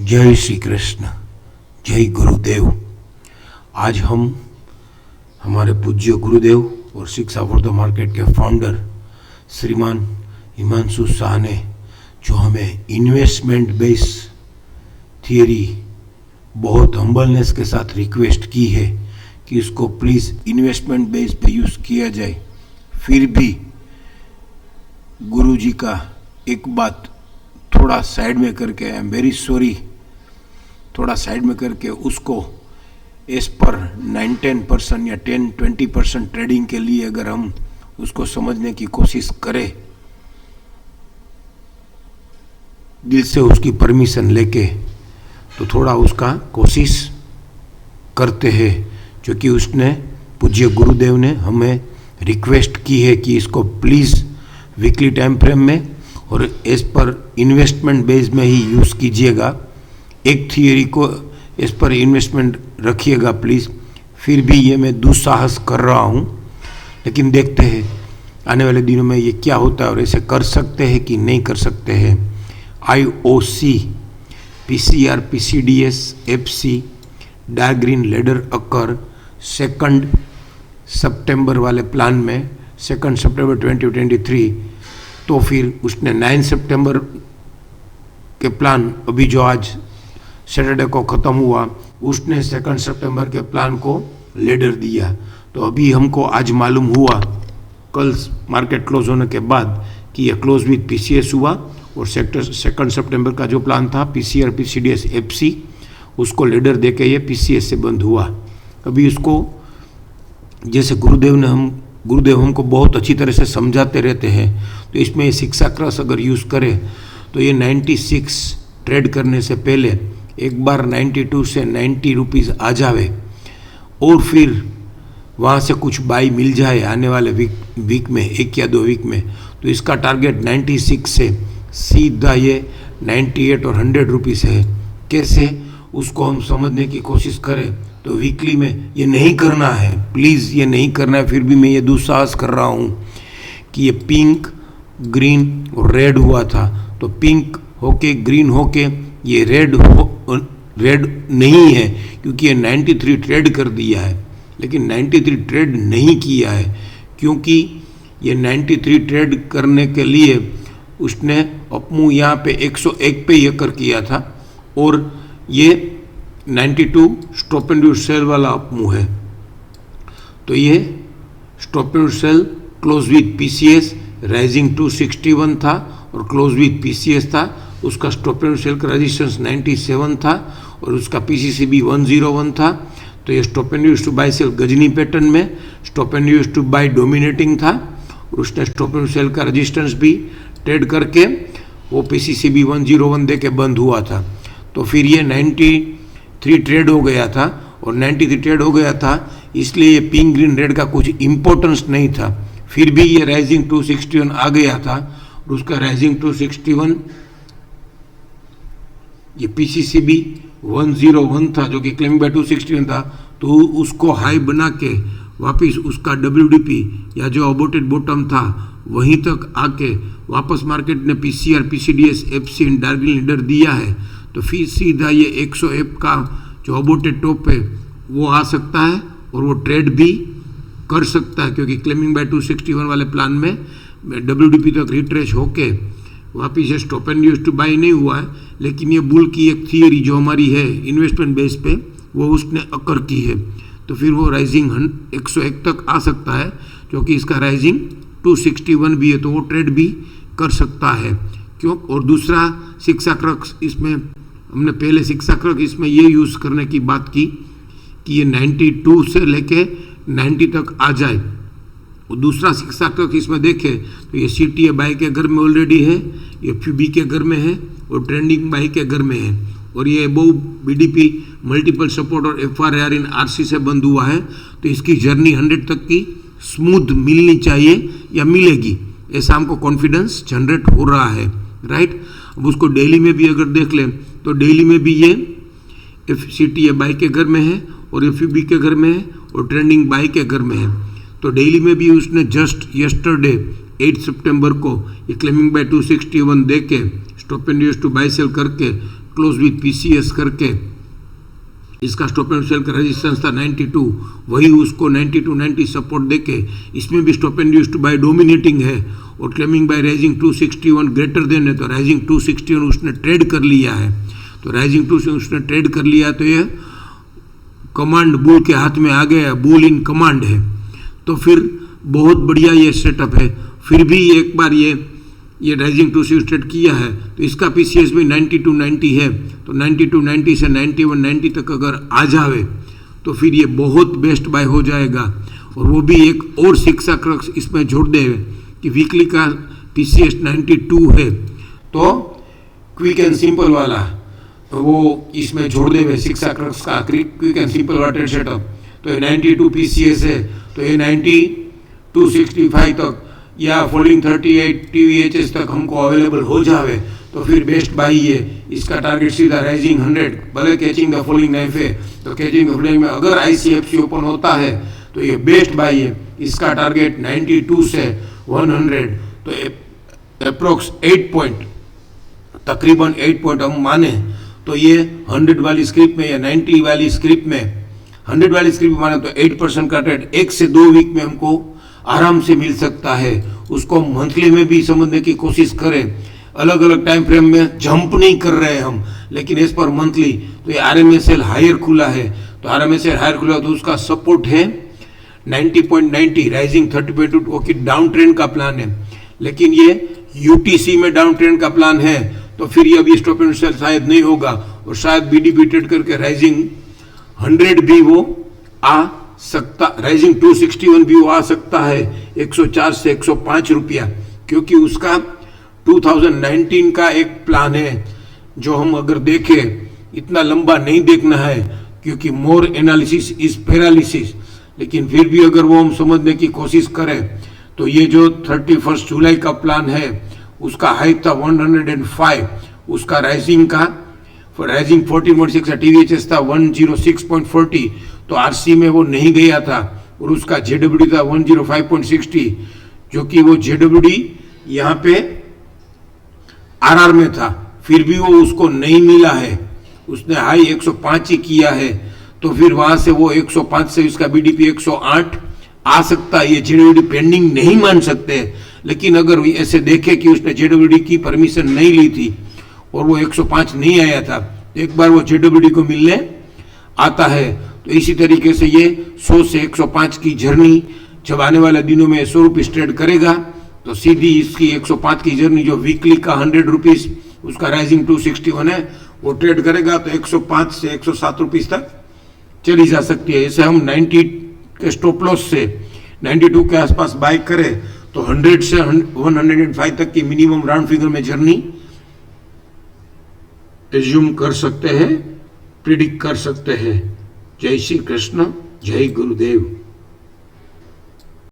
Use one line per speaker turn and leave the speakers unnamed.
जय श्री कृष्ण, जय गुरुदेव। आज हम हमारे पूज्य गुरुदेव और शिक्षा फॉर द मार्केट के फाउंडर श्रीमान हिमांशु शाह ने जो हमें इन्वेस्टमेंट बेस थियरी बहुत हम्बलनेस के साथ रिक्वेस्ट की है कि इसको प्लीज़ इन्वेस्टमेंट बेस पे यूज़ किया जाए, फिर भी गुरुजी का एक बात थोड़ा साइड में करके, आई एम वेरी सॉरी, थोड़ा साइड में करके उसको एज पर 9-10% या 10-20% ट्रेडिंग के लिए अगर हम उसको समझने की कोशिश करें, दिल से उसकी परमिशन लेके, तो थोड़ा उसका कोशिश करते हैं, क्योंकि उसने पूज्य गुरुदेव ने हमें रिक्वेस्ट की है कि इसको प्लीज़ वीकली टाइम फ्रेम में और एज पर इन्वेस्टमेंट बेस में ही यूज़ कीजिएगा। एक थियरी को इस पर इन्वेस्टमेंट रखिएगा प्लीज़। फिर भी ये मैं दुस्साहस कर रहा हूँ, लेकिन देखते हैं आने वाले दिनों में ये क्या होता है और ऐसे कर सकते हैं कि नहीं कर सकते हैं। IOC, PCR, PCDS, FC, dark green ladder occur 2 सितंबर वाले प्लान में 2 सितंबर 2023, तो फिर उसने 9 सितंबर के प्लान, अभी जो आज सैटरडे को ख़त्म हुआ, उसने 2 सितंबर के प्लान को लेडर दिया। तो अभी हमको आज मालूम हुआ कल मार्केट क्लोज होने के बाद कि यह क्लोज विथ PCS हुआ और 2 सितंबर का जो प्लान था PCR, PCDS, FC, उसको लेडर देके ये PCS से बंद हुआ। अभी इसको जैसे गुरुदेव हमको बहुत अच्छी तरह से समझाते रहते हैं, तो इसमें शिक्षा क्रस अगर यूज़ करें तो ये 96 ट्रेड करने से पहले एक बार 92 से 90 रुपीज़ आ जावे और फिर वहाँ से कुछ बाई मिल जाए आने वाले वीक में, 1 या 2 वीक में, तो इसका टारगेट 96 से सीधा ये 98 और 100 रुपीज़ है। कैसे उसको हम समझने की कोशिश करें तो वीकली में ये नहीं करना है, प्लीज़ ये नहीं करना है। फिर भी मैं ये दुस्साहस कर रहा हूँ कि ये पिंक, ग्रीन और रेड हुआ था, तो पिंक होके ग्रीन होके ये रेड नहीं है, क्योंकि ये 93 ट्रेड कर दिया है, लेकिन 93 ट्रेड नहीं किया है, क्योंकि ये 93 ट्रेड करने के लिए उसने अपमू यहाँ पे 101 पे ये कर किया था और ये 92 स्टॉप एंड सेल वाला अपमू है। तो ये stop and sell close with PCS rising 261 था और क्लोज विथ PCS था, उसका स्टॉप एंड सेल का रेजिस्टेंस 97 था और उसका PCCB 101 था। तो ये stop and use to buy sell Ghajini pattern में stop and use to buy dominating था और उसने स्टॉप एंड सेल का रेजिस्टेंस भी ट्रेड करके वो PCCB 101 दे के बंद हुआ था। तो फिर ये 93 ट्रेड हो गया था और 93 ट्रेड हो गया था, इसलिए ये पिंक ग्रीन रेड का कुछ इंपॉर्टेंस नहीं था। फिर भी ये राइजिंग 261 आ गया था और उसका राइजिंग 261 ये PCCB 101 था जो कि क्लेमिंग बाय 261 था, तो उसको हाई बना के वापस उसका WDP या जो अबोटेड बॉटम था वहीं तक आके वापस मार्केट ने PCR, PCDS, FC and dark green leader दिया है। तो फिर सीधा ये 101 का जो अबोटेड टॉप है वो आ सकता है और वो ट्रेड भी कर सकता है, क्योंकि क्लेमिंग बाय 261 वाले प्लान में WDP तक रिट्रेस होके वापिस ये stop and use to by नहीं हुआ है, लेकिन ये बुल की एक थियरी जो हमारी है इन्वेस्टमेंट बेस पे वो उसने अकर की है। तो फिर वो राइजिंग 101 तक आ सकता है, क्योंकि इसका राइजिंग 261 भी है, तो वो ट्रेड भी कर सकता है। क्यों? और दूसरा शिक्षा क्रक्स, इसमें हमने पहले शिक्षा क्रक्स इसमें ये यूज़ करने की बात की कि ये 92 से लेके 90 तक आ जाए। और दूसरा शिक्षा क्रक्स इसमें देखें तो ये CTA बाई के घर में ऑलरेडी है, ये FUB के घर में है और ट्रेंडिंग बाई के घर में है, और ये अबोव BDP मल्टीपल सपोर्ट और FRR इन RC से बंद हुआ है। तो इसकी जर्नी 100 तक की स्मूथ मिलनी चाहिए या मिलेगी, ऐसा हमको कॉन्फिडेंस जनरेट हो रहा है, राइट। अब उसको डेली में भी अगर देख लें तो डेली में भी ये CTA बाई के घर में है और FUB के घर में है और ट्रेंडिंग बाई के घर में है। तो डेली में भी उसने जस्ट यस्टरडे 8 सितंबर को ये क्लेमिंग बाय 261 दे के stop and use to buy sell करके क्लोज विथ पीसीएस करके इसका स्टॉप एंड सेल का रेजिस्टेंस था 92, वही उसको 92-90 सपोर्ट देके इसमें भी stop and used by dominating है और claiming by rising 261 greater than है, तो राइजिंग 261 उसने ट्रेड कर लिया है। तो राइजिंग 2 से उसने ट्रेड कर लिया तो ये कमांड बुल के हाथ में आ गया, बुल इन कमांड है। तो फिर बहुत बढ़िया ये सेटअप है। फिर भी एक बार ये राइजिंग 2 से ट्रेड किया है तो इसका पीसीएस भी 92-90 है, तो 92-90 से 91-90 तक अगर आ जावे तो फिर ये बहुत बेस्ट बाय हो जाएगा। और वो भी एक और शिक्षा क्रक्स इसमें जोड़ दे कि वीकली का पीसीएस 92 है, तो क्विक एंड सिंपल वाला वो इसमें जोड़ दे शिक्षा क्रक्स का क्विक एंड सिंपल वाला सेटअप। तो ये 92 पीसीएस है, तो ये 92-65 तक या फोल्डिंग 38 टीवीएचएस तक हमको अवेलेबल हो जावे तो फिर बेस्ट बाई है। इसका टारगेट सीधा राइजिंग 100, भले कैचिंग द फॉलोइंग नाइफ है तो कैचिंग द फॉलोइंग में अगर आईसीएफसी ओपन होता है तो ये बेस्ट बाई है। इसका टारगेट 92 से 100, तो अप्रोक्स 8 पॉइंट, तकरीबन 8 पॉइंट हम माने तो ये 100 वाली स्क्रिप्ट में या 90 वाली स्क्रिप्ट में, 100 वाली स्क्रिप्ट में माने तो 8% का ट्रेड 1 से 2 वीक में हमको आराम से मिल सकता है। उसको मंथली में भी समझने की कोशिश करें, अलग अलग टाइम फ्रेम में जंप नहीं कर रहे हैं हम, लेकिन इस पर मंथली तो ये आरएमएसएल हायर खुला है, तो आरएमएसएल हायर खुला तो उसका सपोर्ट है 90.90, राइजिंग 30.2, ओके डाउन ट्रेंड का प्लान है। लेकिन ये यूटीसी में डाउन ट्रेंड का प्लान है तो फिर ये अभी स्टॉप एंड सेल शायद नहीं होगा और शायद बीडीपी ट्रेड करके राइजिंग 100 भी वो आ सकता, राइजिंग 261 भी वो आ सकता है 104 से 105 रुपया, क्योंकि उसका 2019 का एक प्लान है जो हम अगर देखें इतना लंबा नहीं देखना है क्योंकि मोर एनालिसिस इज पैरालिसिस, लेकिन फिर भी अगर वो हम समझने की कोशिश करें तो ये जो 31 जुलाई का प्लान है उसका हाइट था 105, उसका राइजिंग का राइजिंग 14.6 टीवीएचएस था 106.40, तो आरसी में वो नहीं गया था और उसका जेडब्ल्यूडी था 105.60, जो कि वो जेडब्ल्यूडी यहाँ पे आरआर में था, फिर भी वो उसको नहीं मिला है, उसने हाई 105 ही किया है, तो फिर वहां से वो 105 से उसका बीडीपी 108 आ सकता है। ये जेडब्ल्यूडी पेंडिंग नहीं मान सकते, लेकिन अगर ऐसे देखे कि उसने जेडब्ल्यूडी की परमिशन नहीं ली थी और वो 105 नहीं आया था, एक बार वो जेडब्ल्यूडी को मिलने आता है, तो इसी तरीके से ये 100 से 105 की जर्नी जब आने वाले दिनों में 100 रुपीज ट्रेड करेगा तो सीधी इसकी 105 की जर्नी जो वीकली का 100 रुपीज उसका राइजिंग 261 है वो ट्रेड करेगा तो 105 से 107 रुपीज तक चली जा सकती है। इसे हम 90 के स्टॉप लॉस से 92 के आसपास बाय करें तो 100 से 105 तक की मिनिमम राउंड फिगर में जर्नी एज्यूम कर सकते हैं, प्रिडिक्ट कर सकते हैं। जय श्री कृष्ण, जय गुरुदेव।